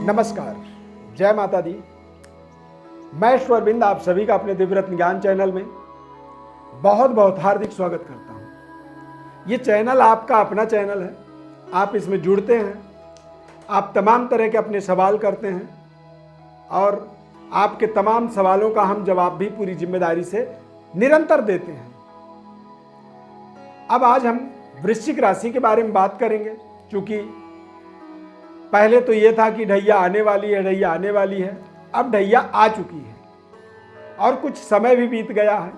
नमस्कार, जय माता दी। मैं ईश्वरबिंद आप सभी का अपने दिव्यरत्न ज्ञान चैनल में बहुत बहुत हार्दिक स्वागत करता हूँ। ये चैनल आपका अपना चैनल है। आप इसमें जुड़ते हैं, आप तमाम तरह के अपने सवाल करते हैं और आपके तमाम सवालों का हम जवाब भी पूरी जिम्मेदारी से निरंतर देते हैं। अब आज हम वृश्चिक राशि के बारे में बात करेंगे, क्योंकि पहले तो ये था कि ढैया आने वाली है, ढैया आने वाली है। अब ढैया आ चुकी है और कुछ समय भी बीत गया है।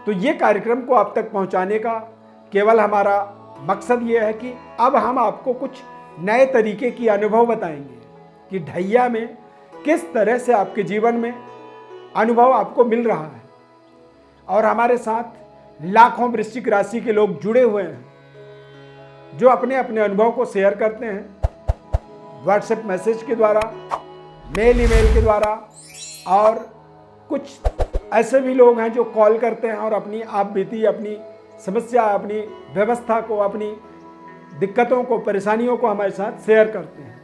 तो ये कार्यक्रम को आप तक पहुंचाने का केवल हमारा मकसद ये है कि अब हम आपको कुछ नए तरीके की अनुभव बताएंगे कि ढैया में किस तरह से आपके जीवन में अनुभव आपको मिल रहा है। और हमारे साथ लाखों वृश्चिक राशि के लोग जुड़े हुए हैं जो अपने अपने अनुभव को शेयर करते हैं व्हाट्सएप मैसेज के द्वारा, मेल ईमेल के द्वारा, और कुछ ऐसे भी लोग हैं जो कॉल करते हैं और अपनी आप बीती, अपनी समस्या, अपनी व्यवस्था को, अपनी दिक्कतों को, परेशानियों को हमारे साथ शेयर करते हैं।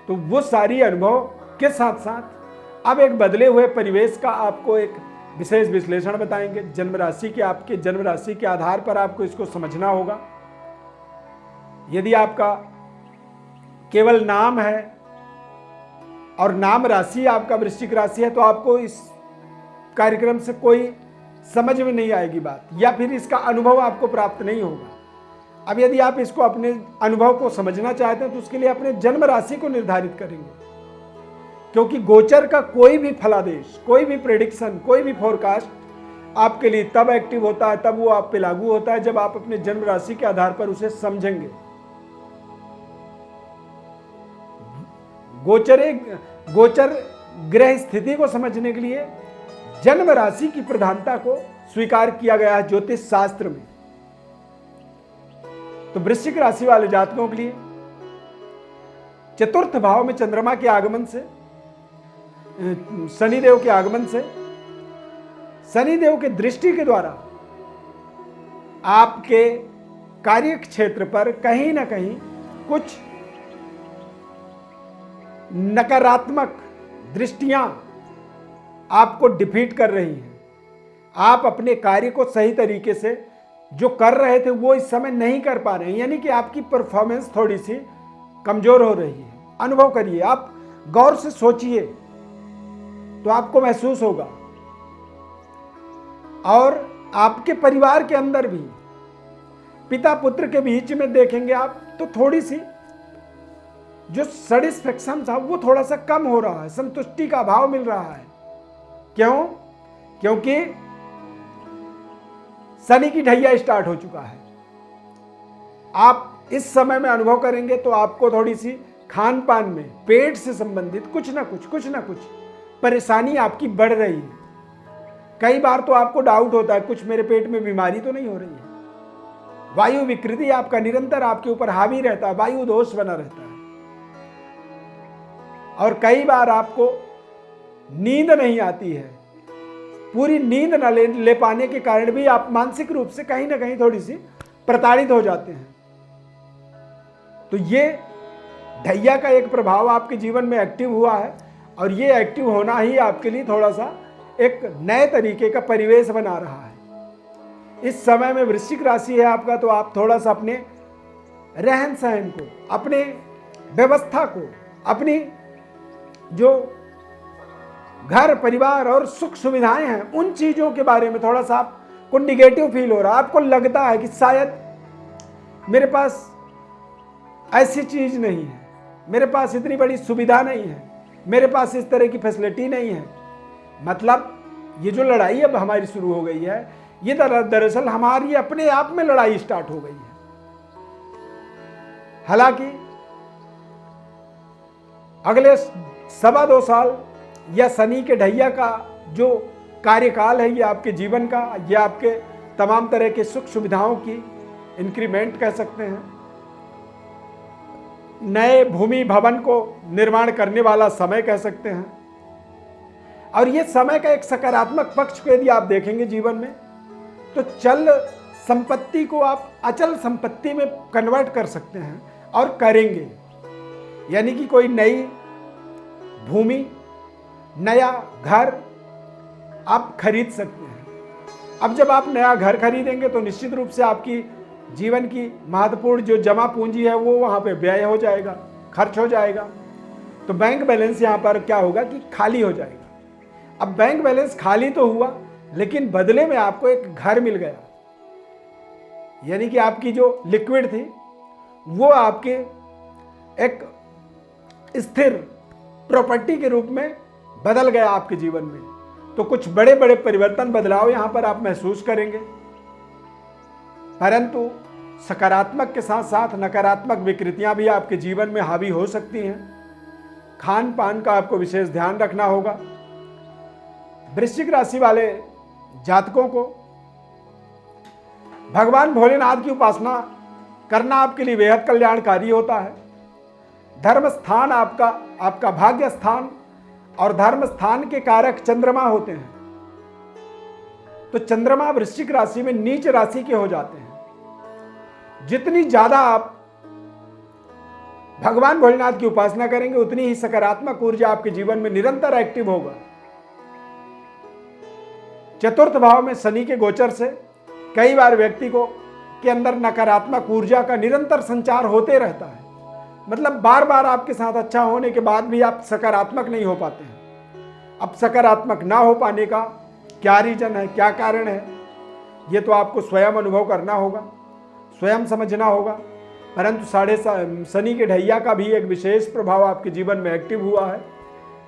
तो वो सारी अनुभव के साथ साथ अब एक बदले हुए परिवेश का आपको एक विशेष विश्लेषण बताएंगे। जन्म राशि के, आपके जन्म राशि के आधार पर आपको इसको समझना होगा। यदि आपका केवल नाम है और नाम राशि आपका वृश्चिक राशि है तो आपको इस कार्यक्रम से कोई समझ में नहीं आएगी बात, या फिर इसका अनुभव आपको प्राप्त नहीं होगा। अब यदि आप इसको अपने अनुभव को समझना चाहते हैं तो उसके लिए अपने जन्म राशि को निर्धारित करेंगे, क्योंकि गोचर का कोई भी फलादेश, कोई भी प्रेडिक्शन, कोई भी फोरकास्ट आपके लिए तब एक्टिव होता है, तब वो आप पे लागू होता है जब आप अपने जन्म राशि के आधार पर उसे समझेंगे। गोचर ग्रह स्थिति को समझने के लिए जन्म राशि की प्रधानता को स्वीकार किया गया है ज्योतिष शास्त्र में। तो वृश्चिक राशि वाले जातकों के लिए चतुर्थ भाव में चंद्रमा के आगमन से, शनिदेव के आगमन से, शनिदेव के दृष्टि के द्वारा आपके कार्य क्षेत्र पर कहीं ना कहीं कुछ नकारात्मक दृष्टियां आपको डिफीट कर रही हैं। आप अपने कार्य को सही तरीके से जो कर रहे थे वो इस समय नहीं कर पा रहे हैं, यानी कि आपकी परफॉर्मेंस थोड़ी सी कमजोर हो रही है। अनुभव करिए, आप गौर से सोचिए तो आपको महसूस होगा। और आपके परिवार के अंदर भी पिता पुत्र के बीच में देखेंगे आप तो थोड़ी सी जो सेटिस्फैक्शन था वो थोड़ा सा कम हो रहा है, संतुष्टि का अभाव मिल रहा है। क्यों? क्योंकि शनि की ढैया स्टार्ट हो चुका है। आप इस समय में अनुभव करेंगे तो आपको थोड़ी सी खान पान में, पेट से संबंधित कुछ ना कुछ परेशानी आपकी बढ़ रही है। कई बार तो आपको डाउट होता है कुछ मेरे पेट में बीमारी तो नहीं हो रही है। वायु विकृति आपका निरंतर आपके ऊपर हावी रहता है, वायु दोष बना रहता है। और कई बार आपको नींद नहीं आती है। पूरी नींद न ले पाने के कारण भी आप मानसिक रूप से कहीं ना कहीं थोड़ी सी प्रताड़ित हो जाते हैं। तो ये ढैया का एक प्रभाव आपके जीवन में एक्टिव हुआ है, और ये एक्टिव होना ही आपके लिए थोड़ा सा एक नए तरीके का परिवेश बना रहा है। इस समय में वृश्चिक राशि है आपका, तो आप थोड़ा सा अपने रहन सहन को, अपने व्यवस्था को, अपनी जो घर परिवार और सुख सुविधाएं हैं उन चीजों के बारे में थोड़ा सा आपको निगेटिव फील हो रहा है। आपको लगता है कि शायद मेरे पास ऐसी चीज नहीं है, मेरे पास इतनी बड़ी सुविधा नहीं है, मेरे पास इस तरह की फैसिलिटी नहीं है। मतलब ये जो लड़ाई अब हमारी शुरू हो गई है, ये दरअसल हमारी अपने आप में लड़ाई स्टार्ट हो गई है। हालांकि अगले 2.25 साल या शनि के ढैया का जो कार्यकाल है, ये आपके जीवन का, ये आपके तमाम तरह के सुख सुविधाओं की इंक्रीमेंट कह सकते हैं, नए भूमि भवन को निर्माण करने वाला समय कह सकते हैं। और ये समय का एक सकारात्मक पक्ष को यदि आप देखेंगे जीवन में, तो चल संपत्ति को आप अचल संपत्ति में कन्वर्ट कर सकते हैं और करेंगे। यानी कि कोई नई भूमि, नया घर आप खरीद सकते हैं। अब जब आप नया घर खरीदेंगे तो निश्चित रूप से आपकी जीवन की महत्वपूर्ण जो जमा पूंजी है वो वहाँ पे व्यय हो जाएगा, खर्च हो जाएगा। तो बैंक बैलेंस यहाँ पर क्या होगा कि खाली हो जाएगा। अब बैंक बैलेंस खाली तो हुआ, लेकिन बदले में आपको एक घर मिल गया, यानी कि आपकी जो लिक्विड थी वो आपके एक स्थिर प्रॉपर्टी के रूप में बदल गया आपके जीवन में। तो कुछ बड़े बड़े परिवर्तन, बदलाव यहां पर आप महसूस करेंगे, परंतु सकारात्मक के साथ साथ नकारात्मक विकृतियां भी आपके जीवन में हावी हो सकती हैं। खान पान का आपको विशेष ध्यान रखना होगा। वृश्चिक राशि वाले जातकों को भगवान भोलेनाथ की उपासना करना आपके लिए बेहद कल्याणकारी होता है। धर्म स्थान आपका भाग्य स्थान और धर्म स्थान के कारक चंद्रमा होते हैं। तो चंद्रमा वृश्चिक राशि में नीच राशि के हो जाते हैं। जितनी ज्यादा आप भगवान भोलेनाथ की उपासना करेंगे उतनी ही सकारात्मक ऊर्जा आपके जीवन में निरंतर एक्टिव होगा। चतुर्थ भाव में शनि के गोचर से कई बार व्यक्ति को के अंदर नकारात्मक ऊर्जा का निरंतर संचार होते रहता है। मतलब बार बार आपके साथ अच्छा होने के बाद भी आप सकारात्मक नहीं हो पाते हैं। अब सकारात्मक ना हो पाने का क्या रीजन है, क्या कारण है, ये तो आपको स्वयं अनुभव करना होगा, स्वयं समझना होगा। परंतु शनि के ढैया का भी एक विशेष प्रभाव आपके जीवन में एक्टिव हुआ है,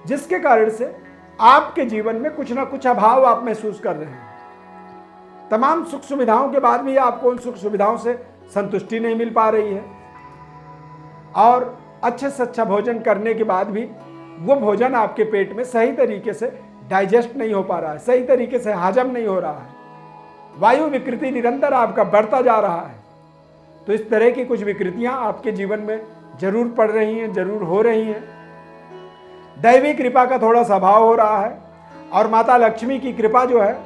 जिसके कारण से आपके जीवन में कुछ ना कुछ अभाव आप महसूस कर रहे हैं। तमाम सुख सुविधाओं के बाद भी आपको उन सुख सुविधाओं से संतुष्टि नहीं मिल पा रही है, और अच्छे से अच्छा भोजन करने के बाद भी वो भोजन आपके पेट में सही तरीके से डाइजेस्ट नहीं हो पा रहा है, सही तरीके से हजम नहीं हो रहा है। वायु विकृति निरंतर आपका बढ़ता जा रहा है। तो इस तरह की कुछ विकृतियां आपके जीवन में जरूर पड़ रही हैं, जरूर हो रही हैं। दैवी कृपा का थोड़ा सा अभाव हो रहा है, और माता लक्ष्मी की कृपा जो है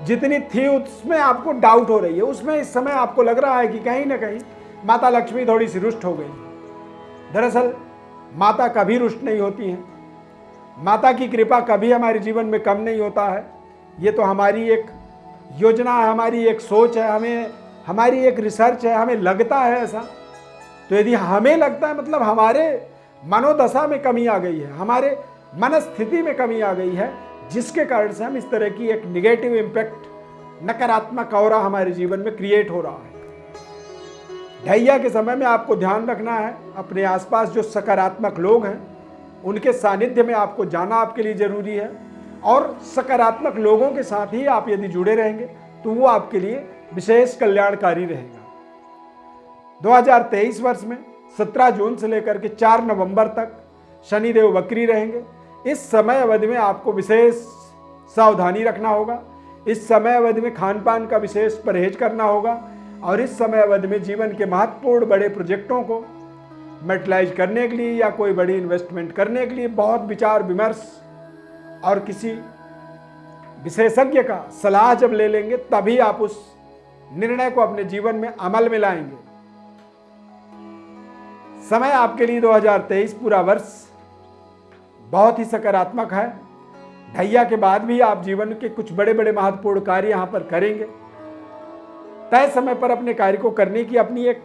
जितनी थी उसमें आपको डाउट हो रही है। उसमें इस समय आपको लग रहा है कि कहीं ना कहीं माता लक्ष्मी थोड़ी सी रुष्ट हो गई। दरअसल माता कभी रुष्ट नहीं होती हैं। माता की कृपा कभी हमारे जीवन में कम नहीं होता है। ये तो हमारी एक योजना है, हमारी एक सोच है, हमारी एक रिसर्च है, हमें लगता है ऐसा। तो यदि हमें लगता है मतलब हमारे मनोदशा में कमी आ गई है, हमारे मनस्थिति में कमी आ गई है, जिसके कारण से हम इस तरह की एक निगेटिव इम्पैक्ट, नकारात्मक ऑरा हमारे जीवन में क्रिएट हो रहा है। ढैया के समय में आपको ध्यान रखना है, अपने आसपास जो सकारात्मक लोग हैं उनके सानिध्य में आपको जाना आपके लिए जरूरी है, और सकारात्मक लोगों के साथ ही आप यदि जुड़े रहेंगे तो वो आपके लिए विशेष कल्याणकारी रहेगा। 2023 वर्ष में 17 जून से लेकर के 4 नवंबर तक शनिदेव वक्री रहेंगे। इस समय अवधि में आपको विशेष सावधानी रखना होगा। इस समय अवधि में खान पान का विशेष परहेज करना होगा, और इस समय अवधि में जीवन के महत्वपूर्ण बड़े प्रोजेक्टों को मेटलाइज करने के लिए या कोई बड़ी इन्वेस्टमेंट करने के लिए बहुत विचार विमर्श और किसी विशेषज्ञ का सलाह जब ले लेंगे तभी आप उस निर्णय को अपने जीवन में अमल में लाएंगे। समय आपके लिए 2023 पूरा वर्ष बहुत ही सकारात्मक है। ढैया के बाद भी आप जीवन के कुछ बड़े बड़े महत्वपूर्ण कार्य यहां पर करेंगे। तय समय पर अपने कार्य को करने की अपनी एक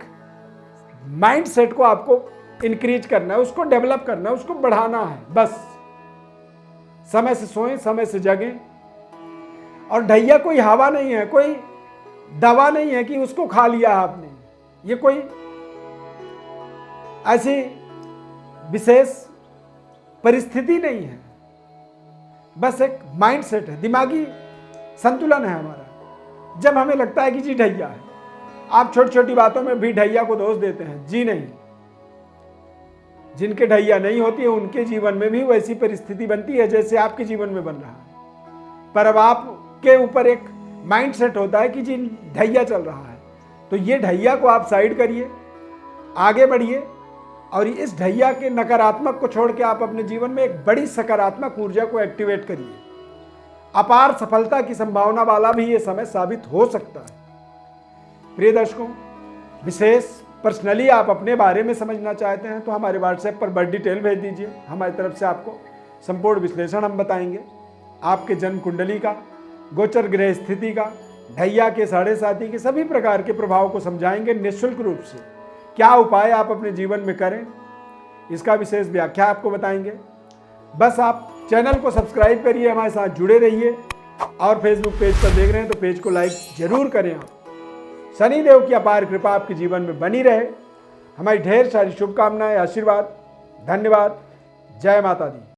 माइंड सेट को आपको इंक्रीज करना है, उसको डेवलप करना है, उसको बढ़ाना है। बस समय से सोएं, समय से जगें। और ढैया कोई हवा नहीं है, कोई दवा नहीं है कि उसको खा लिया आपने। ये कोई ऐसी विशेष परिस्थिति नहीं है, बस एक माइंड सेट है, दिमागी संतुलन है हमारा। जब हमें लगता है कि जी ढैया है, आप छोटी छोटी बातों में भी ढैया को दोष देते हैं, जी नहीं। जिनके ढैया नहीं होती है उनके जीवन में भी वैसी परिस्थिति बनती है जैसे आपके जीवन में बन रहा है। पर अब आपके ऊपर एक माइंड सेट होता है कि जी ढैया चल रहा है, तो ये ढैया को आप साइड करिए, आगे बढ़िए, और इस ढैया के नकारात्मक को छोड़ के आप अपने जीवन में एक बड़ी सकारात्मक ऊर्जा को एक्टिवेट करिए। अपार सफलता की संभावना वाला भी ये समय साबित हो सकता है। प्रिय दर्शकों, विशेष पर्सनली आप अपने बारे में समझना चाहते हैं तो हमारे व्हाट्सएप पर बड़ी डिटेल भेज दीजिए। हमारी तरफ से आपको संपूर्ण विश्लेषण हम बताएंगे। आपके जन्म कुंडली का, गोचर ग्रह स्थिति का, ढैया के 7.5 के सभी प्रकार के प्रभाव को समझाएंगे निःशुल्क रूप से। क्या उपाय आप अपने जीवन में करें, इसका विशेष व्याख्या आपको बताएंगे। बस आप चैनल को सब्सक्राइब करिए, हमारे साथ जुड़े रहिए, और फेसबुक पेज पर देख रहे हैं तो पेज को लाइक जरूर करें। आप शनिदेव की अपार कृपा आपके जीवन में बनी रहे। हमारी ढेर सारी शुभकामनाएं, आशीर्वाद, धन्यवाद। जय माता दी।